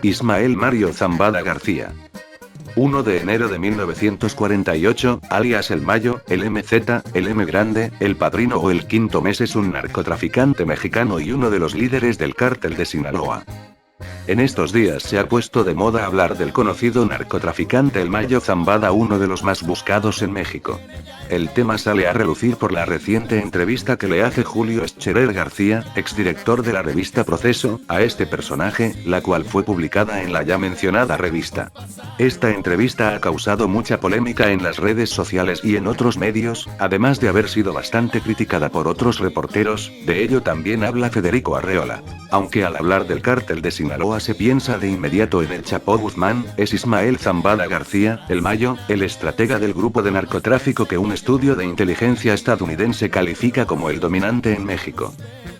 Ismael Mario Zambada García. 1 de enero de 1948, alias El Mayo, el MZ, el M Grande, El Padrino o El Quinto Mes es un narcotraficante mexicano y uno de los líderes del cártel de Sinaloa. En estos días se ha puesto de moda hablar del conocido narcotraficante El Mayo Zambada, uno de los más buscados en México. El tema sale a relucir por la reciente entrevista que le hace Julio Scherer García, exdirector de la revista Proceso, a este personaje, la cual fue publicada en la ya mencionada revista. Esta entrevista ha causado mucha polémica en las redes sociales y en otros medios, además de haber sido bastante criticada por otros reporteros. De ello también habla Federico Arreola. Aunque al hablar del cártel de Sinaloa se piensa de inmediato en el Chapo Guzmán, es Ismael Zambada García, El Mayo, el estratega del grupo de narcotráfico que un estudio de inteligencia estadounidense califica como el dominante en México.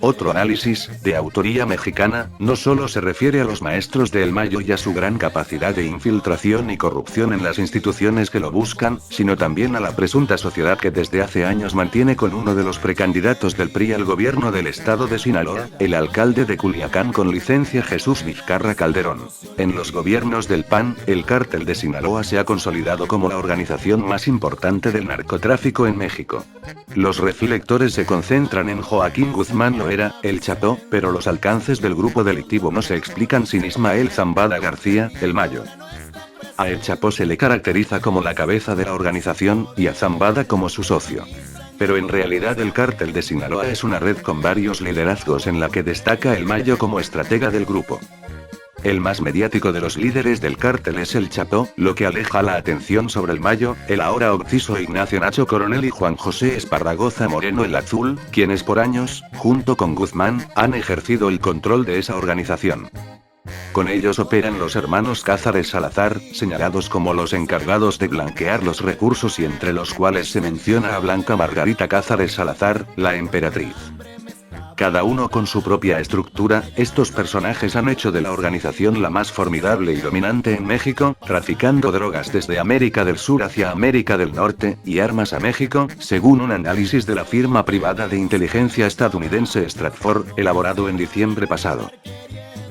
Otro análisis, de autoría mexicana, no solo se refiere a los maestros de El Mayo y a su gran capacidad de infiltración y corrupción en las instituciones que lo buscan, sino también a la presunta sociedad que desde hace años mantiene con uno de los precandidatos del PRI al gobierno del estado de Sinaloa, el alcalde de Culiacán con licencia Jesús Vizcarra Calderón. En los gobiernos del PAN, el cártel de Sinaloa se ha consolidado como la organización más importante del narcotráfico en México. Los reflectores se concentran en Joaquín Guzmán Loera, el Chapo, pero los alcances del grupo delictivo no se explican sin Ismael Zambada García, El Mayo. A El Chapo se le caracteriza como la cabeza de la organización, y a Zambada como su socio. Pero en realidad el cártel de Sinaloa es una red con varios liderazgos en la que destaca El Mayo como estratega del grupo. El más mediático de los líderes del cártel es El Chapo, lo que aleja la atención sobre El Mayo, el ahora occiso Ignacio Nacho Coronel y Juan José Esparragoza Moreno el Azul, quienes por años, junto con Guzmán, han ejercido el control de esa organización. Con ellos operan los hermanos Cázares Salazar, señalados como los encargados de blanquear los recursos y entre los cuales se menciona a Blanca Margarita Cázares Salazar, la emperatriz. Cada uno con su propia estructura, estos personajes han hecho de la organización la más formidable y dominante en México, traficando drogas desde América del Sur hacia América del Norte, y armas a México, según un análisis de la firma privada de inteligencia estadounidense Stratfor, elaborado en diciembre pasado.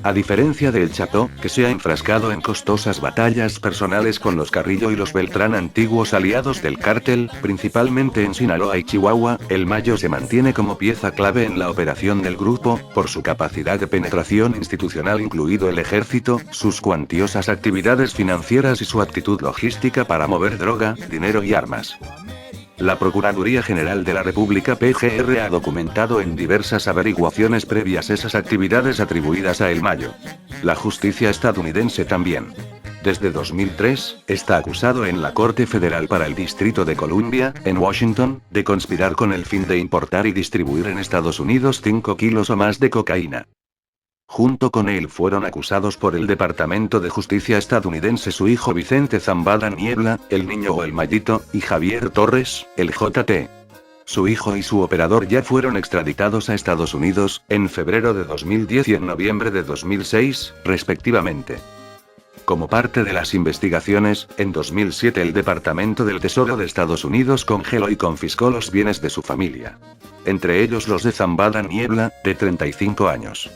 A diferencia de El Chapo, que se ha enfrascado en costosas batallas personales con los Carrillo y los Beltrán, antiguos aliados del cártel, principalmente en Sinaloa y Chihuahua, El Mayo se mantiene como pieza clave en la operación del grupo, por su capacidad de penetración institucional incluido el ejército, sus cuantiosas actividades financieras y su actitud logística para mover droga, dinero y armas. La Procuraduría General de la República (PGR) ha documentado en diversas averiguaciones previas esas actividades atribuidas a El Mayo. La justicia estadounidense también. Desde 2003, está acusado en la Corte Federal para el Distrito de Columbia, en Washington, de conspirar con el fin de importar y distribuir en Estados Unidos 5 kilos o más de cocaína. Junto con él fueron acusados por el Departamento de Justicia estadounidense su hijo Vicente Zambada Niebla, el Niño o el Mayito, y Javier Torres, el JT. Su hijo y su operador ya fueron extraditados a Estados Unidos, en febrero de 2010 y en noviembre de 2006, respectivamente. Como parte de las investigaciones, en 2007 el Departamento del Tesoro de Estados Unidos congeló y confiscó los bienes de su familia. Entre ellos los de Zambada Niebla, de 35 años.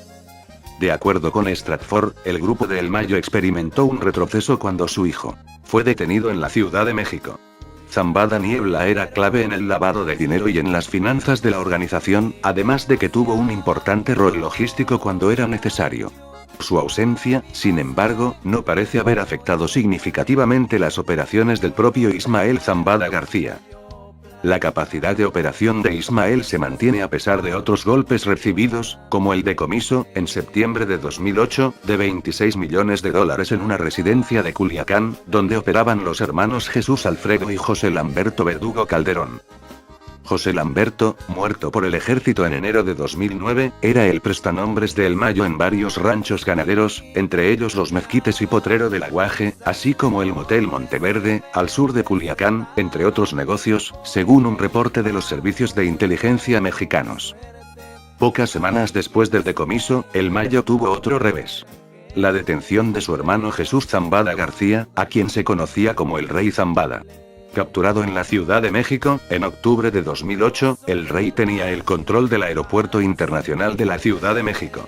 De acuerdo con Stratfor, el grupo de El Mayo experimentó un retroceso cuando su hijo fue detenido en la Ciudad de México. Zambada Niebla era clave en el lavado de dinero y en las finanzas de la organización, además de que tuvo un importante rol logístico cuando era necesario. Su ausencia, sin embargo, no parece haber afectado significativamente las operaciones del propio Ismael Zambada García. La capacidad de operación de Ismael se mantiene a pesar de otros golpes recibidos, como el decomiso, en septiembre de 2008, de $26 millones en una residencia de Culiacán, donde operaban los hermanos Jesús Alfredo y José Lamberto Verdugo Calderón. José Lamberto, muerto por el ejército en enero de 2009, era el prestanombres de El Mayo en varios ranchos ganaderos, entre ellos los Mezquites y Potrero del Aguaje, así como el Motel Monteverde, al sur de Culiacán, entre otros negocios, según un reporte de los servicios de inteligencia mexicanos. Pocas semanas después del decomiso, El Mayo tuvo otro revés. La detención de su hermano Jesús Zambada García, a quien se conocía como el Rey Zambada. Capturado en la Ciudad de México, en octubre de 2008, el Rey tenía el control del Aeropuerto Internacional de la Ciudad de México.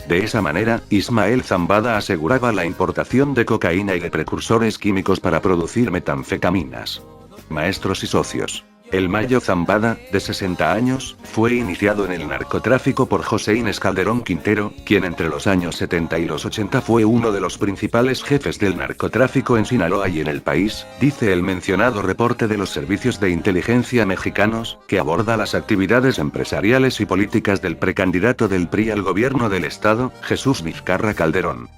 De esa manera, Ismael Zambada aseguraba la importación de cocaína y de precursores químicos para producir metanfetaminas. Maestros y socios. El Mayo Zambada, de 60 años, fue iniciado en el narcotráfico por José Inés Calderón Quintero, quien entre los años 70 y los 80 fue uno de los principales jefes del narcotráfico en Sinaloa y en el país, dice el mencionado reporte de los servicios de inteligencia mexicanos, que aborda las actividades empresariales y políticas del precandidato del PRI al gobierno del estado, Jesús Vizcarra Calderón.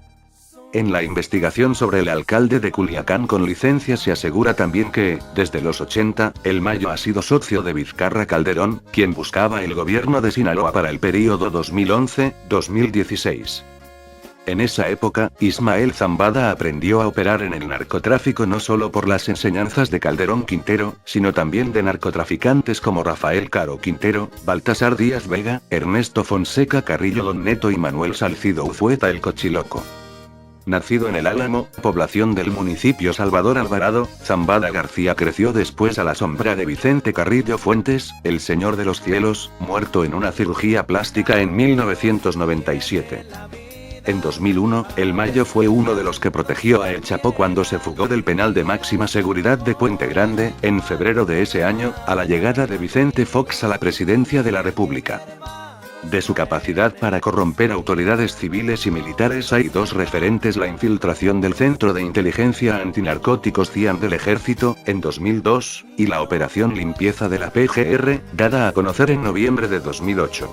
En la investigación sobre el alcalde de Culiacán con licencia se asegura también que, desde los 80, el Mayo ha sido socio de Vizcarra Calderón, quien buscaba el gobierno de Sinaloa para el período 2011-2016. En esa época, Ismael Zambada aprendió a operar en el narcotráfico no solo por las enseñanzas de Calderón Quintero, sino también de narcotraficantes como Rafael Caro Quintero, Baltasar Díaz Vega, Ernesto Fonseca Carrillo Don Neto y Manuel Salcido Uzueta el Cochiloco. Nacido en El Álamo, población del municipio Salvador Alvarado, Zambada García creció después a la sombra de Vicente Carrillo Fuentes, el Señor de los Cielos, muerto en una cirugía plástica en 1997. En 2001, el Mayo fue uno de los que protegió a El Chapo cuando se fugó del penal de máxima seguridad de Puente Grande, en febrero de ese año, a la llegada de Vicente Fox a la presidencia de la República. De su capacidad para corromper autoridades civiles y militares hay dos referentes: la infiltración del Centro de Inteligencia Antinarcóticos CIAN del Ejército, en 2002, y la operación limpieza de la PGR, dada a conocer en noviembre de 2008.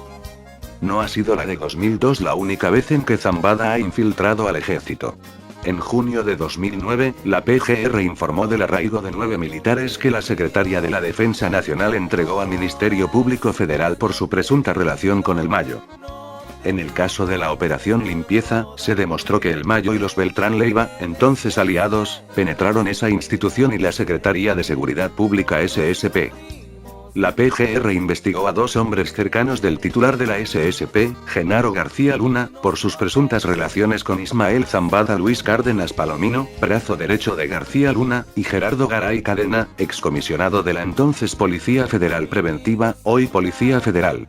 No ha sido la de 2002 la única vez en que Zambada ha infiltrado al ejército. En junio de 2009, la PGR informó del arraigo de 9 militares que la secretaria de la Defensa Nacional entregó al Ministerio Público Federal por su presunta relación con el Mayo. En el caso de la operación limpieza, se demostró que el Mayo y los Beltrán Leiva, entonces aliados, penetraron esa institución y la Secretaría de Seguridad Pública SSP. La PGR investigó a 2 hombres cercanos del titular de la SSP, Genaro García Luna, por sus presuntas relaciones con Ismael Zambada. Luis Cárdenas Palomino, brazo derecho de García Luna, y Gerardo Garay Cadena, excomisionado de la entonces Policía Federal Preventiva, hoy Policía Federal.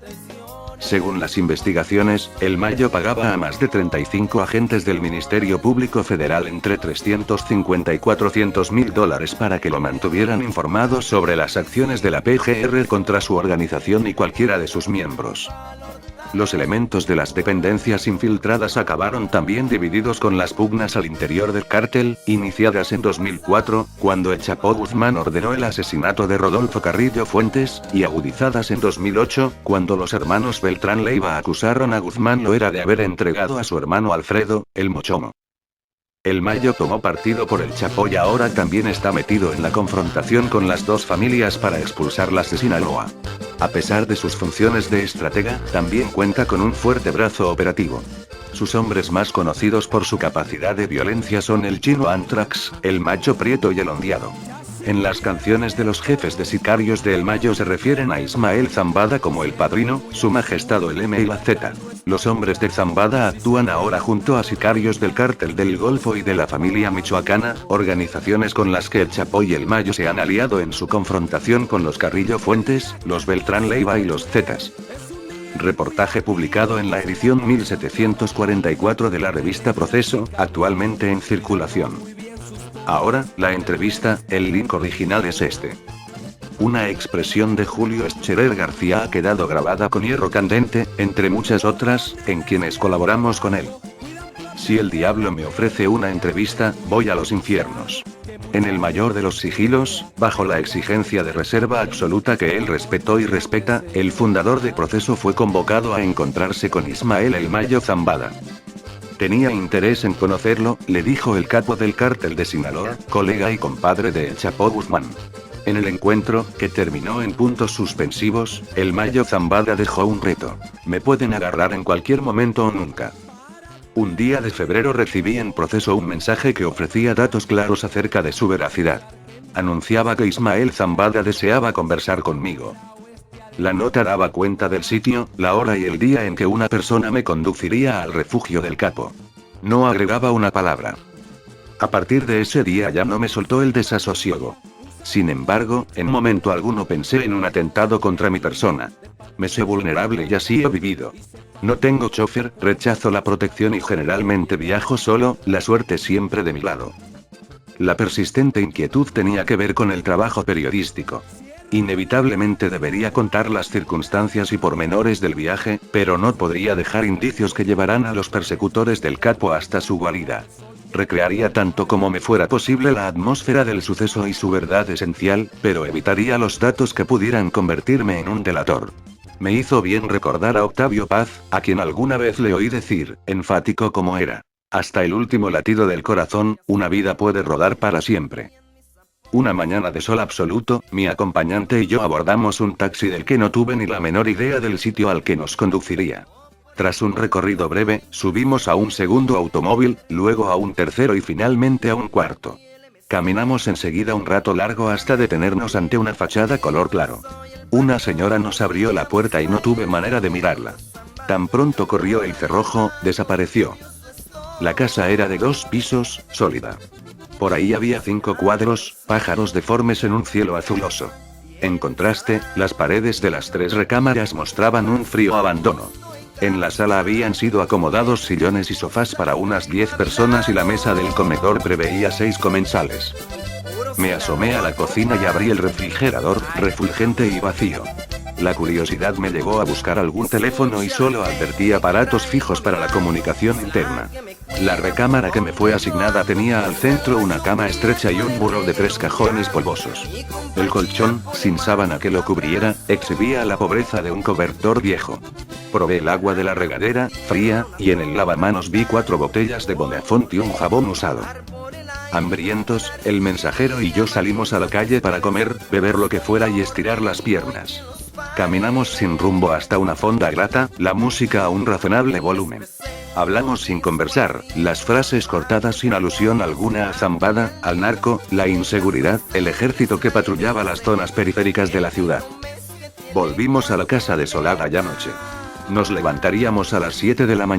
Según las investigaciones, el Mayo pagaba a más de 35 agentes del Ministerio Público Federal entre $350 y $400.000 para que lo mantuvieran informado sobre las acciones de la PGR contra su organización y cualquiera de sus miembros. Los elementos de las dependencias infiltradas acabaron también divididos con las pugnas al interior del cártel, iniciadas en 2004, cuando el Chapo Guzmán ordenó el asesinato de Rodolfo Carrillo Fuentes, y agudizadas en 2008, cuando los hermanos Beltrán Leiva acusaron a Guzmán Loera de haber entregado a su hermano Alfredo, el Mochomo. El Mayo tomó partido por el Chapo y ahora también está metido en la confrontación con las dos familias para expulsarlas de Sinaloa. A pesar de sus funciones de estratega, también cuenta con un fuerte brazo operativo. Sus hombres más conocidos por su capacidad de violencia son el Chino Antrax, el Macho Prieto y el Ondeado. En las canciones de los jefes de sicarios de El Mayo se refieren a Ismael Zambada como el Padrino, Su Majestad el M y la Z. Los hombres de Zambada actúan ahora junto a sicarios del Cártel del Golfo y de la familia michoacana, organizaciones con las que el Chapo y el Mayo se han aliado en su confrontación con los Carrillo Fuentes, los Beltrán Leiva y los Zetas. Reportaje publicado en la edición 1744 de la revista Proceso, actualmente en circulación. Ahora, la entrevista, el link original es este. Una expresión de Julio Scherer García ha quedado grabada con hierro candente, entre muchas otras, en quienes colaboramos con él. Si el diablo me ofrece una entrevista, voy a los infiernos. En el mayor de los sigilos, bajo la exigencia de reserva absoluta que él respetó y respeta, el fundador de Proceso fue convocado a encontrarse con Ismael El Mayo Zambada. Tenía interés en conocerlo, le dijo el capo del cártel de Sinaloa, colega y compadre de El Chapo Guzmán. En el encuentro, que terminó en puntos suspensivos, el Mayo Zambada dejó un reto. Me pueden agarrar en cualquier momento o nunca. Un día de febrero recibí en Proceso un mensaje que ofrecía datos claros acerca de su veracidad. Anunciaba que Ismael Zambada deseaba conversar conmigo. La nota daba cuenta del sitio, la hora y el día en que una persona me conduciría al refugio del capo. No agregaba una palabra. A partir de ese día ya no me soltó el desasosiego. Sin embargo, en momento alguno pensé en un atentado contra mi persona. Me sé vulnerable y así he vivido. No tengo chofer, rechazo la protección y generalmente viajo solo, la suerte siempre de mi lado. La persistente inquietud tenía que ver con el trabajo periodístico. Inevitablemente debería contar las circunstancias y pormenores del viaje, pero no podría dejar indicios que llevaran a los persecutores del capo hasta su guarida. Recrearía tanto como me fuera posible la atmósfera del suceso y su verdad esencial, pero evitaría los datos que pudieran convertirme en un delator. Me hizo bien recordar a Octavio Paz, a quien alguna vez le oí decir, enfático como era: hasta el último latido del corazón, una vida puede rodar para siempre. Una mañana de sol absoluto, mi acompañante y yo abordamos un taxi del que no tuve ni la menor idea del sitio al que nos conduciría. Tras un recorrido breve, subimos a un segundo automóvil, luego a un tercero y finalmente a un cuarto. Caminamos enseguida un rato largo hasta detenernos ante una fachada color claro. Una señora nos abrió la puerta y no tuve manera de mirarla. Tan pronto corrió el cerrojo, desapareció. La casa era de 2 pisos, sólida. Por ahí había 5 cuadros, pájaros deformes en un cielo azuloso. En contraste, las paredes de las 3 recámaras mostraban un frío abandono. En la sala habían sido acomodados sillones y sofás para unas 10 personas y la mesa del comedor preveía 6 comensales. Me asomé a la cocina y abrí el refrigerador, refulgente y vacío. La curiosidad me llevó a buscar algún teléfono y solo advertí aparatos fijos para la comunicación interna. La recámara que me fue asignada tenía al centro una cama estrecha y un muro de 3 cajones polvosos. El colchón, sin sábana que lo cubriera, exhibía la pobreza de un cobertor viejo. Probé el agua de la regadera, fría, y en el lavamanos vi 4 botellas de Bonafont y un jabón usado. Hambrientos, el mensajero y yo salimos a la calle para comer, beber lo que fuera y estirar las piernas. Caminamos sin rumbo hasta una fonda grata, la música a un razonable volumen. Hablamos sin conversar, las frases cortadas sin alusión alguna a Zambada, al narco, la inseguridad, el ejército que patrullaba las zonas periféricas de la ciudad. Volvimos a la casa desolada ya noche. Nos levantaríamos a las 7 de la mañana.